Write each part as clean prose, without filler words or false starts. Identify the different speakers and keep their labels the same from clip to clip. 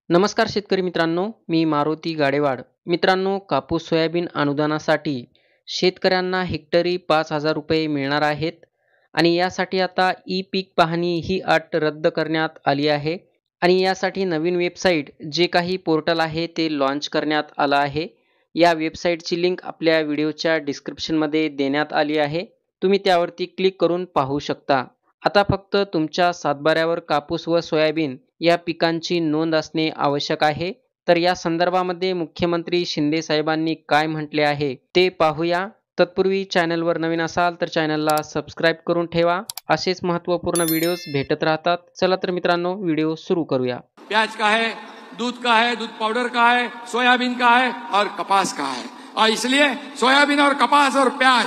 Speaker 1: नमस्कार शेतकरी मित्रांनो, मी मारुती गाडेवाड. मित्रांनो, कापूस सोयाबीन अनुदानासाठी शेतकऱ्यांना हेक्टरी 5,000 रुपये मिळणार आहेत आणि यासाठी आता ई पीक पाहणी ही अट रद्द करण्यात आली आहे आणि यासाठी नवीन वेबसाईट जे काही पोर्टल आहे ते लॉन्च करण्यात आलं आहे. या वेबसाईटची लिंक आपल्या व्हिडिओच्या डिस्क्रिप्शनमध्ये देण्यात आली आहे. तुम्ही त्यावरती क्लिक करून पाहू शकता. आता फक्त तुमच्या सातबाऱ्यावर कापूस व सोयाबीन या पिकांची नोंद असणे आवश्यक आहे. तर या संदर्भामध्ये मुख्यमंत्री शिंदे साहेबांनी काय म्हटले आहे ते पाहूया. तत्पूर्वी चॅनलवर नवीन असाल तर चॅनलला सबस्क्राइब करून ठेवा. असेच महत्त्वपूर्ण व्हिडिओज भेटत राहतात. चला तर मित्रांनो, व्हिडिओ सुरू करूया.
Speaker 2: प्याज का है, दूध का है, दूध पाउडर का है, सोयाबीन का है और कपास का है। और इसलिए सोयाबीन और कपास और प्याज,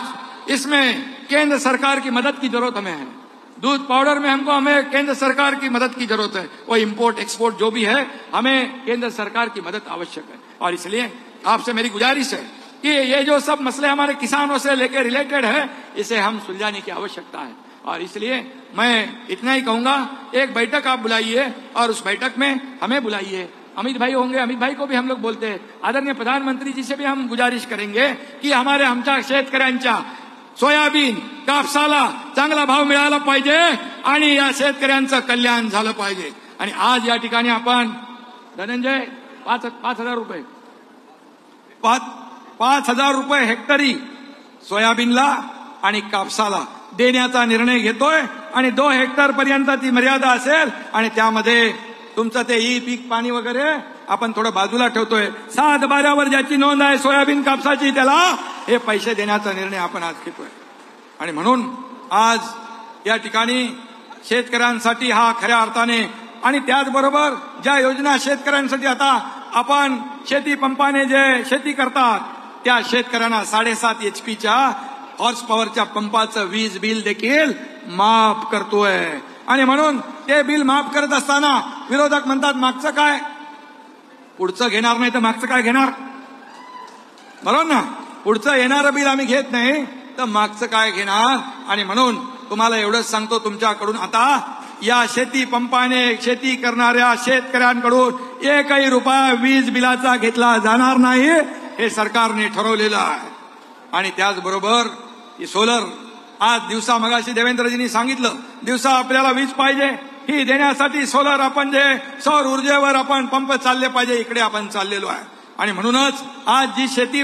Speaker 2: इसमें केंद्र सरकार की मदद की जरूरत हमें है। दूध पाउडर में हमें केंद्र सरकार की मदद की जरूरत है। वो इंपोर्ट एक्सपोर्ट जो भी है, हमें केंद्र सरकार की मदद आवश्यक है। और इसलिए आपसे मेरी गुजारिश है कि ये जो सब मसले हमारे किसानों से लेकर रिलेटेड है, इसे हम सुलझाने की आवश्यकता है। और इसलिए मैं इतना ही कहूंगा, एक बैठक आप बुलाइए और उस बैठक में हमें बुलाइए। अमित भाई होंगे, अमित भाई को भी हम लोग बोलते हैं। आदरणीय प्रधानमंत्री जी से भी हम गुजारिश करेंगे की हमारे आमच्या शेतकऱ्यांच्या सोयाबीन कापसाला चांगला भाव मिळाला पाहिजे आणि या शेतकऱ्यांचं कल्याण झालं पाहिजे। आणि आज या ठिकाणी आपण धनंजय 5,000 रुपये 5,000 रुपये हेक्टरी सोयाबीनला आणि कापसाला देण्याचा निर्णय घेतोय आणि 2 हेक्टर पर्यंत ती मर्यादा असेल आणि त्यामध्ये तुमचं ते ई पीक पाणी वगैरे आपण थोडं बाजूला ठेवतोय। 7 बाऱ्यावर ज्याची नोंद आहे सोयाबीन कापसाची, त्याला हे पैसे देण्याचा निर्णय आपण आज घेतोय। आणि म्हणून आज या ठिकाणी शेतकऱ्यांसाठी हा खऱ्या अर्थाने आणि त्याचबरोबर ज्या योजना शेतकऱ्यांसाठी आता आपण शेती पंपाने जे शेती करतात त्या शेतकऱ्यांना 7.5 HP हॉर्स पॉवरच्या पंपाचं वीज बिल देखील माफ करतोय। आणि म्हणून ते बिल माफ करत असताना विरोधक म्हणतात मागचं काय, पुढचं घेणार नाही तर मागचं काय घेणार, बरोबर ना? पुढचं येणारं बिल आम्ही घेत नाही तर मागचं काय घेणार? आणि म्हणून तुम्हाला एवढंच सांगतो, तुमच्याकडून आता या शेती पंपाने शेती करणाऱ्या शेतकऱ्यांकडून एकही रुपया वीज बिलाचा घेतला जाणार नाही, हे सरकारने ठरवलेलं आहे। आणि त्याचबरोबर सोलर, आज दिवसा मगाशी देवेंद्रजींनी सांगितलं, दिवसा आपल्याला वीज पाहिजे, ही देण्यासाठी सोलर आपण जे सौर ऊर्जेवर आपण पंप चालले पाहिजे, इकडे आपण चाललेलो आहे। आणि म्हणूनच आज जी शेती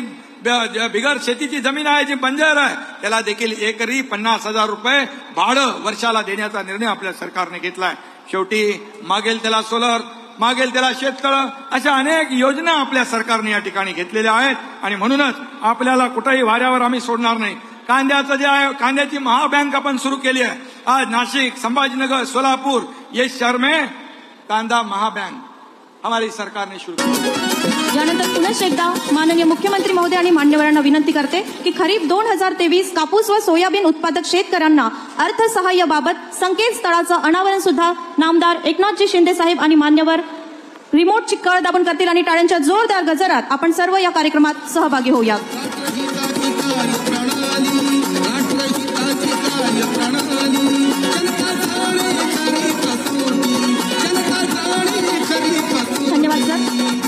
Speaker 2: बिगर शेतीची जमीन आहे, जी बंजर आहे, त्याला देखील एकरी 50,000 रुपये भाडं वर्षाला देण्याचा निर्णय आपल्या सरकारने घेतलाय। शेवटी मागेल त्याला सोलर, मागेल त्याला शेततळं, अशा अनेक योजना आपल्या सरकारने या ठिकाणी घेतलेल्या आहेत। आणि म्हणूनच आपल्याला कुठेही वाऱ्यावर आम्ही सोडणार नाही। कांद्याचं जे आहे, कांद्याची महाबँक आपण सुरू केली आहे। आज नाशिक, संभाजीनगर, सोलापूर ये शहर में कांदा महाबँक हमारी सरकार ने शुरू की।
Speaker 3: यानंतर पुनश्च एकदा माननीय मुख्यमंत्री महोदय आणि मान्यवरांना विनंती करते की खरीप 2023 कापूस व सोयाबीन उत्पादक शेतकऱ्यांना अर्थसहाय्याबाबत संकेतस्थळाचं अनावरण सुद्धा नामदार एकनाथजी शिंदे साहेब आणि मान्यवर रिमोटची कळ दाबून करतील आणि टाळ्यांच्या जोरदार गजरात आपण सर्व या कार्यक्रमात सहभागी होऊया।